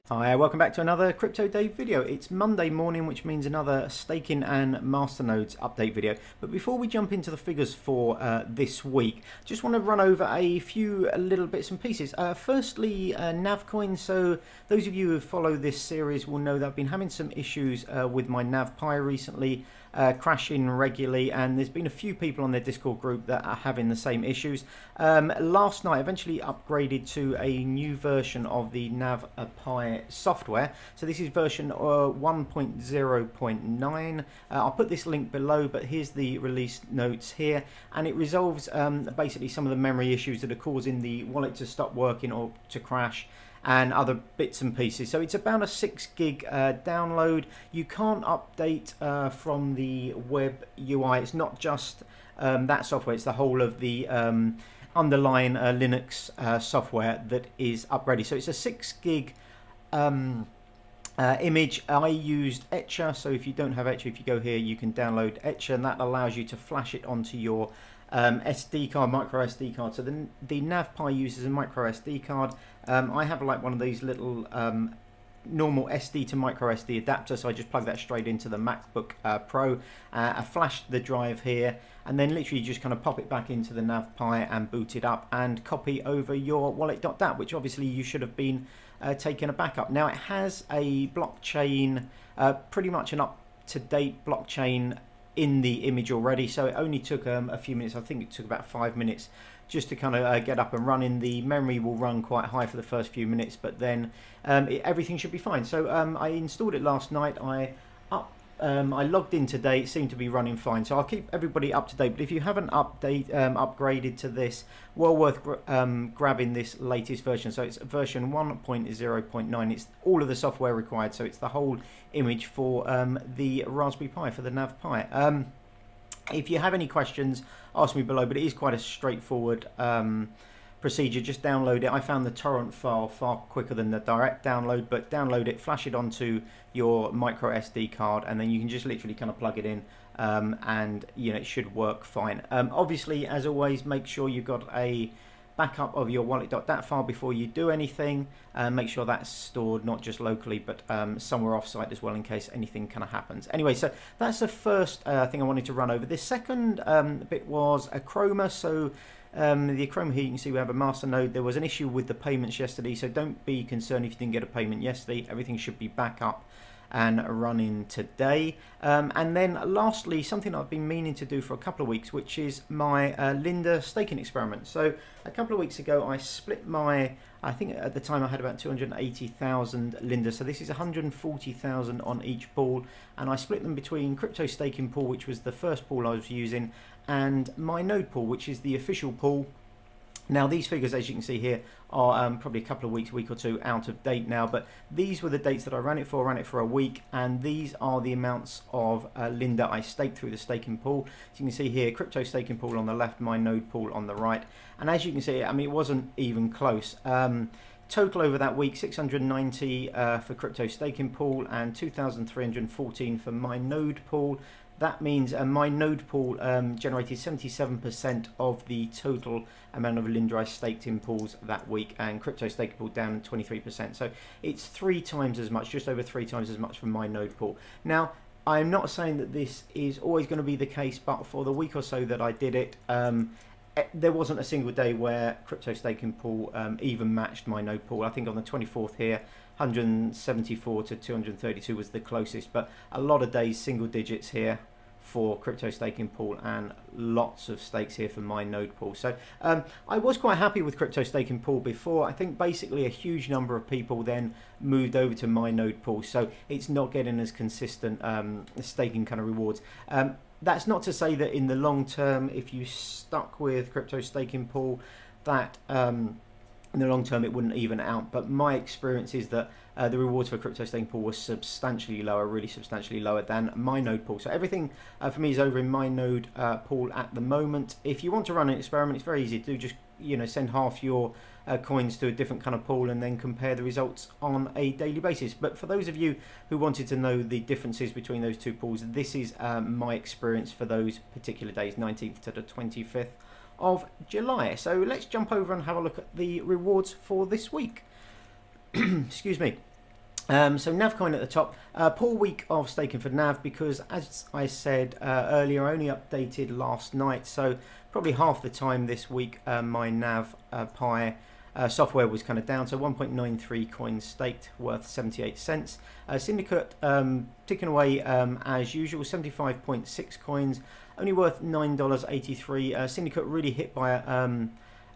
Hi, welcome back to another Crypto Dave video. It's Monday morning, which means another staking and Masternodes update video. But before we jump into the figures for this week, just want to run over a few little bits and pieces. Firstly, NavCoin. So those of you who follow this series will know that I've been having some issues with my NavPi recently, crashing regularly, and there's been a few people on their Discord group that are having the same issues. Last night I eventually upgraded to a new version of the NavPi software. So this is version 1.0.9. I'll put this link below, but here's the release notes here, and it resolves basically some of the memory issues that are causing the wallet to stop working or to crash, and other bits and pieces. So it's about a 6 gig download. You can't update from the web UI. It's not just that software, it's the whole of the underlying Linux software that is upgraded. So it's a 6 gig image. I used Etcher, so if you don't have Etcher, if you go here, you can download Etcher, and that allows you to flash it onto your SD card, micro SD card. So the NavPi uses a micro SD card. I have like one of these little normal SD to micro SD adapter, so I just plug that straight into the MacBook Pro. I flashed the drive here, and then literally just kind of pop it back into the NavPi and boot it up and copy over your wallet.dat, which obviously you should have been taking a backup. Now it has a blockchain, pretty much an up-to-date blockchain in the image already, so it only took a few minutes. I think it took about 5 minutes just to kind of get up and running. The memory will run quite high for the first few minutes, but then everything should be fine. So I installed it last night. I logged in today. It seemed to be running fine, so I'll keep everybody up to date. But if you haven't upgraded to this, well worth grabbing this latest version. So it's version 1.0.9. It's all of the software required, so it's the whole image for the Raspberry Pi, for the NavPi. If you have any questions, ask me below, but it is quite a straightforward procedure. Just download it. I found the torrent file far quicker than the direct download, but download it, flash it onto your micro SD card, and then you can just literally kind of plug it in, and you know, it should work fine. Obviously, as always, make sure you've got a backup of your wallet.dat file before you do anything. Make sure that's stored not just locally, but somewhere offsite as well, in case anything kind of happens. Anyway, so that's the first thing I wanted to run over. The second bit was Akroma. So the Akroma here, you can see we have a Masternode. There was an issue with the payments yesterday, so don't be concerned if you didn't get a payment yesterday. Everything should be back up and running today. And then lastly, something I've been meaning to do for a couple of weeks, which is my Linda staking experiment. So a couple of weeks ago I split my, I think at the time I had about 280,000 Linda, so this is 140,000 on each pool, and I split them between crypto staking pool, which was the first pool I was using, and my node pool, which is the official pool. Now these figures, as you can see here, are probably a couple of weeks, week or two out of date now, but these were the dates that I ran it for. I ran it for a week, and these are the amounts of Linda I staked through the staking pool. So you can see here, crypto staking pool on the left, my node pool on the right, and as you can see, I mean, it wasn't even close. Total over that week, 690 for crypto staking pool and 2,314 for my node pool. That means my node pool generated 77% of the total amount of Linda I staked in pools that week, and crypto staking pool down 23%. So it's 3 times as much, just over 3 times as much for my node pool. Now, I'm not saying that this is always going to be the case, but for the week or so that I did it, there wasn't a single day where crypto staking pool even matched my node pool. I think on the 24th here, 174 to 232 was the closest, but a lot of days single digits here for crypto staking pool, and lots of stakes here for my node pool. So I was quite happy with crypto staking pool before. I think basically a huge number of people then moved over to my node pool, so it's not getting as consistent staking kind of rewards. That's not to say that in the long term, if you stuck with crypto staking pool, that in the long term it wouldn't even out, but my experience is that the rewards for crypto staking pool was substantially lower, really substantially lower than my node pool. So everything for me is over in my node pool at the moment. If you want to run an experiment, it's very easy to do. Just, you know, send half your coins to a different kind of pool and then compare the results on a daily basis. But for those of you who wanted to know the differences between those two pools, this is my experience for those particular days, 19th to the 25th of July. So let's jump over and have a look at the rewards for this week. Excuse me. So NavCoin at the top. Poor week of staking for Nav because, as I said earlier, I only updated last night. So probably half the time this week, my Nav Pi software was kind of down. So 1.93 coins staked, worth 78 cents. Syndicate ticking away as usual, 75.6 coins, only worth $9.83. Syndicate really hit by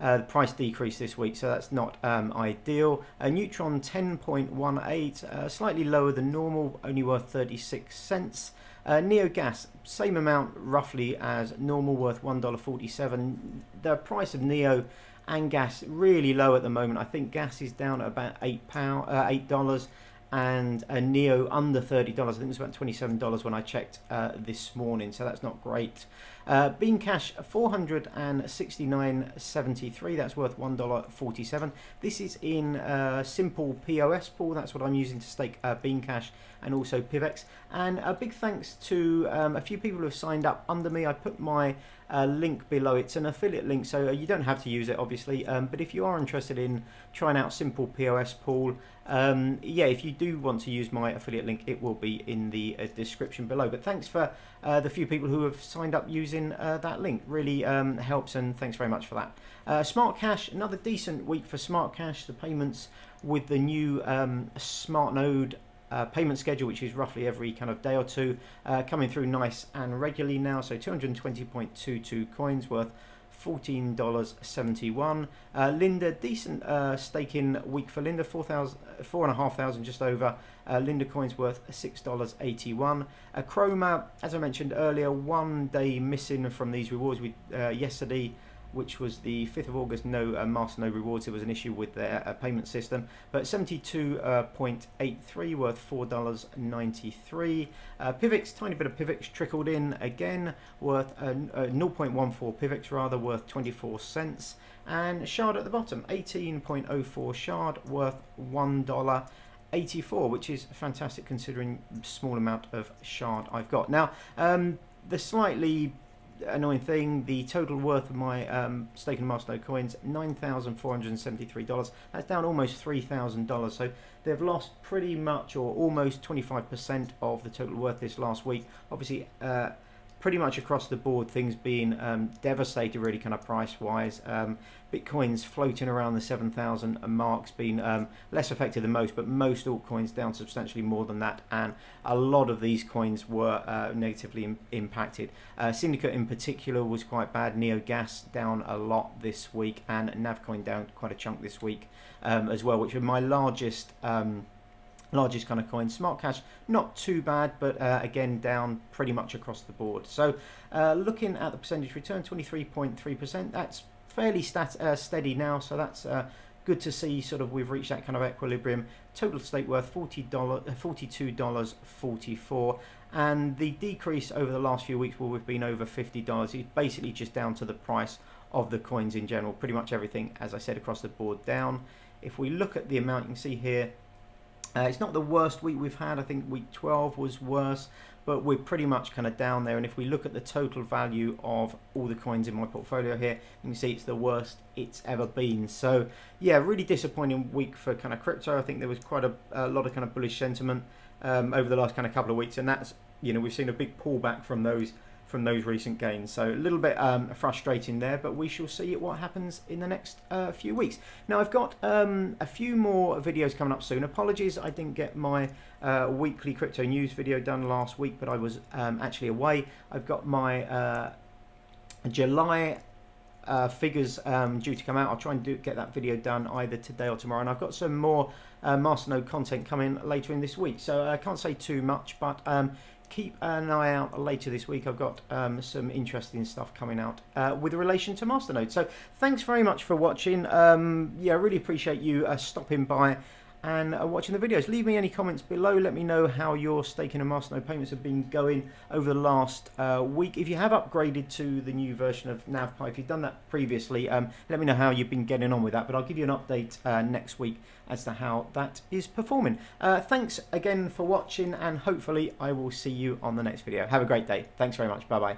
the price decrease this week, so that's not ideal. Neutron 10.18, slightly lower than normal, only worth 36 cents. NeoGas, same amount roughly as normal, worth $1.47. The price of Neo and gas really low at the moment. I think gas is down at about $8, and Neo under $30. I think it was about $27 when I checked this morning, so that's not great. BeanCash 469.73, that's worth $1.47. This is in simple POS pool. That's what I'm using to stake BeanCash and also PIVX. And a big thanks to a few people who have signed up under me. I put my link below. It's an affiliate link, so you don't have to use it, obviously. But if you are interested in trying out simple POS pool, yeah, if you do want to use my affiliate link, it will be in the description below. But thanks for the few people who have signed up using that link. Really helps, and thanks very much for that. SmartCash, another decent week for SmartCash. The payments with the new SmartNode payment schedule, which is roughly every kind of day or two, coming through nice and regularly now. So 220.22 coins, worth $14.71. Linda, decent staking week for Linda, 4,500 just over. Linda coins worth $6.81. Akroma, as I mentioned earlier, 1 day missing from these rewards. We yesterday, which was the 5th of August, no Masternode rewards. There was an issue with their payment system. But 72.83, worth $4.93. PIVX, tiny bit of PIVX trickled in again, worth 0.14 PIVX rather, worth 24 cents. And Shard at the bottom, 18.04 Shard, worth $1.84, which is fantastic considering the small amount of Shard I've got. Now, the slightly annoying thing, the total worth of my staking Masternode coins, $9,473. That's down almost $3,000. So they've lost pretty much, or almost 25% of the total worth this last week. Obviously, pretty much across the board, things being devastated really kind of price wise. Bitcoin's floating around the 7,000 marks, been less affected than most, but most altcoins down substantially more than that, and a lot of these coins were negatively impacted. Syndicate in particular was quite bad. NeoGas down a lot this week, and NavCoin down quite a chunk this week as well, which are my largest kind of coin. SmartCash not too bad, but again down pretty much across the board. So looking at the percentage return, 23.3%, that's fairly steady now, so that's good to see. Sort of we've reached that kind of equilibrium. Total stake worth $42.44, and the decrease over the last few weeks, well, we've been over $50. It's basically just down to the price of the coins in general. Pretty much everything, as I said, across the board down. If we look at the amount, you can see here, it's not the worst week we've had. I think week 12 was worse, but we're pretty much kind of down there. And if we look at the total value of all the coins in my portfolio here, you can see it's the worst it's ever been. So yeah, really disappointing week for kind of crypto. I think there was quite a lot of kind of bullish sentiment over the last kind of couple of weeks, and that's, you know, we've seen a big pullback from those recent gains. So a little bit frustrating there, but we shall see what happens in the next few weeks. Now I've got a few more videos coming up soon. Apologies I didn't get my weekly crypto news video done last week, but I was actually away. I've got my July figures due to come out. I'll try and get that video done either today or tomorrow, and I've got some more Masternode content coming later in this week, so I can't say too much, but keep an eye out later this week. I've got some interesting stuff coming out with relation to Masternode. So thanks very much for watching. Yeah, I really appreciate you stopping by and watching the videos. Leave me any comments below. Let me know how your staking and Masternode payments have been going over the last week. If you have upgraded to the new version of NavPi, if you've done that previously, let me know how you've been getting on with that. But I'll give you an update next week as to how that is performing. Thanks again for watching, and hopefully I will see you on the next video. Have a great day. Thanks very much. Bye bye.